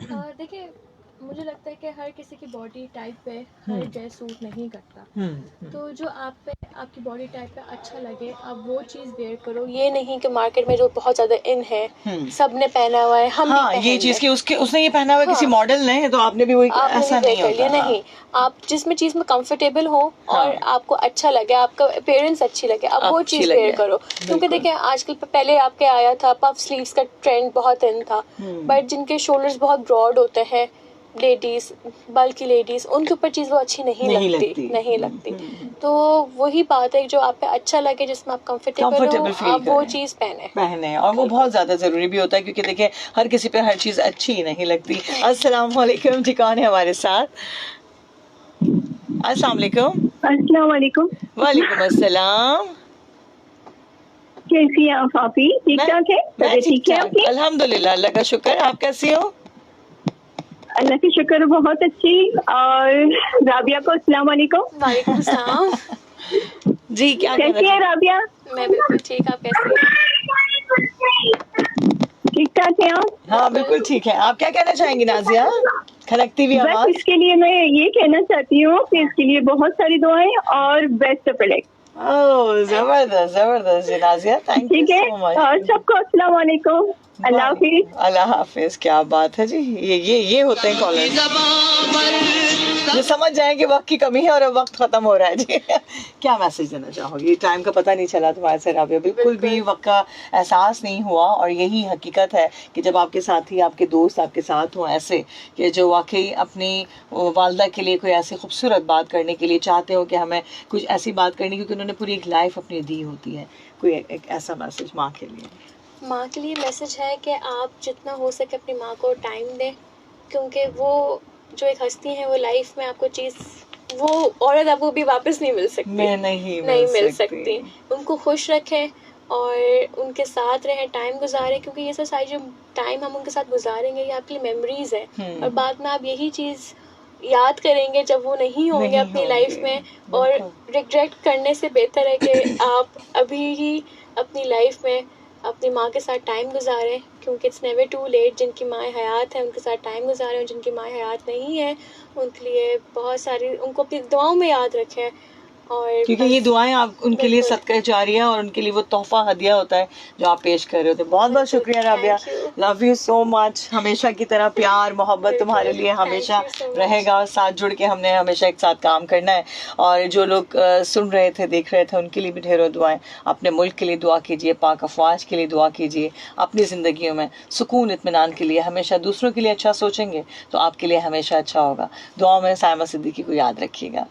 देखिए, मुझे लगता है कि हर किसी की बॉडी टाइप पे हर ड्रेस सूट नहीं करता। तो जो आप पे आपकी बॉडी टाइप पे अच्छा लगे आप वो चीज़ वेयर करो। ये नहीं कि मार्केट में जो बहुत ज़्यादा इन है सबने पहना हुआ है हम हाँ, भी पहन ये चीज लें। कि उसने ये पहना हुआ है, किसी मॉडल ने, तो आपने भी वही, आपने ऐसा भी नहीं वेयर कर लिया। होता। नहीं, आप जिसमें चीज़ में कंफर्टेबल हो और आपको अच्छा लगे, आपका अपीयरेंस अच्छी लगे, आप वो अच्छी चीज़ लगे। वेयर करो। क्योंकि देखिए आजकल पहले आपके आया था पफ स्लीव्स का ट्रेंड बहुत इन था, बट जिनके शोल्डर्स बहुत ब्रॉड होते हैं लेडीज, बल्कि लेडीज, उनके ऊपर चीज वो अच्छी नहीं लगती। तो वही बात है, जो आप पे अच्छा लगे, जिसमें आप कंफर्टेबल हो, आप वो चीज पहने। और वो बहुत ज्यादा जरूरी भी होता है, क्योंकि देखिए हर किसी पे हर चीज अच्छी नहीं लगती। अस्सलाम वालेकुम जी, कौन है हमारे साथ? अस्सलाम वालेकुम। अस्सलाम वालेकुम। वालेकुम अस्सलाम। कैसी हैं आप? आप ही ठीक ठाक है? तबीयत ठीक है आपकी? अल्हम्दुलिल्लाह, अल्लाह का शुक्र। आप कैसी हो? अल्लाह की शुक्र, बहुत अच्छी। और राबिया को अस्सलाम वालेकुम। वालेकुम सलाम। जी, क्या कैसी है राबिया? मैं बिल्कुल ठीक, आप कैसी हैं? ठीक ठाक है आप? हाँ बिल्कुल ठीक है। आप क्या कहना चाहेंगी नाजिया? खनकती हुई बस आवाज। इसके लिए मैं ये कहना चाहती हूँ कि इसके लिए बहुत सारी दुआएं और बेस्ट ऑफ लक। ओह, जबरदस्त जबरदस्त जी नाजिया, थैंक यू ठीक है, सो मच। और सबको अस्सलाम वालेकुम, अल्लाह हाफिज। अल्लाह हाफिज। क्या बात है जी, ये होते हैं कॉलर जो समझ जाए कि वक्त की कमी है और अब वक्त खत्म हो रहा है जी। क्या मैसेज देना चाहोगी? टाइम का पता नहीं चला तुम्हारे से राबिया, बिल्कुल भी वक्त का एहसास नहीं हुआ, और यही हकीकत है कि जब आपके साथी, आपके दोस्त आपके साथ हों ऐसे, कि जो वाकई अपनी वालदा के लिए कोई ऐसी खूबसूरत बात करने के लिए चाहते हो कि हमें कुछ ऐसी बात करनी, क्योंकि उन्होंने पूरी एक लाइफ अपनी दी होती है, कोई एक ऐसा मैसेज माँ के लिए? माँ के लिए मैसेज है कि आप जितना हो सके अपनी माँ को टाइम दें, क्योंकि वो जो एक हस्ती है, वो लाइफ में आपको चीज़, वो औरत आपको भी वापस नहीं मिल सकती। नहीं मिल सकती। उनको खुश रखें और उनके साथ रहें, टाइम गुजारें, क्योंकि ये सब सारी जो टाइम हम उनके साथ गुजारेंगे ये आपके लिए मेमोरीज है, और बाद में आप यही चीज़ याद करेंगे जब वो नहीं होंगे अपनी लाइफ में, और रिग्रेट करने से बेहतर है कि आप अभी ही अपनी लाइफ में अपनी माँ के साथ टाइम गुजारें, क्योंकि इट्स नेवर टू लेट। जिनकी माएँ हयात हैं उनके साथ टाइम गुजारें, और जिनकी माएँ हयात नहीं है उनके लिए बहुत सारी, उनको अपनी दुआओं में याद रखें। और क्योंकि ये दुआएं आप उनके लिए सदका जारिया, और उनके लिए वो तोहफा हदिया होता है जो आप पेश कर रहे होते हैं। बहुत बहुत शुक्रिया Rabia, love you so much. हमेशा की तरह प्यार मोहब्बत तुम्हारे लिए हमेशा रहेगा, और साथ जुड़ के हमने हमेशा एक साथ काम करना है। और जो लोग सुन रहे थे, देख रहे थे, उनके लिए भी ढेरों दुआएं। अपने मुल्क के लिए दुआ कीजिए, पाक अफवाज के लिए दुआ कीजिए, अपनी ज़िंदगियों में सुकून इत्मीनान के लिए हमेशा दूसरों के लिए अच्छा सोचेंगे तो आपके लिए हमेशा अच्छा होगा। दुआ में सायमा सिद्दीकी को याद रखिएगा।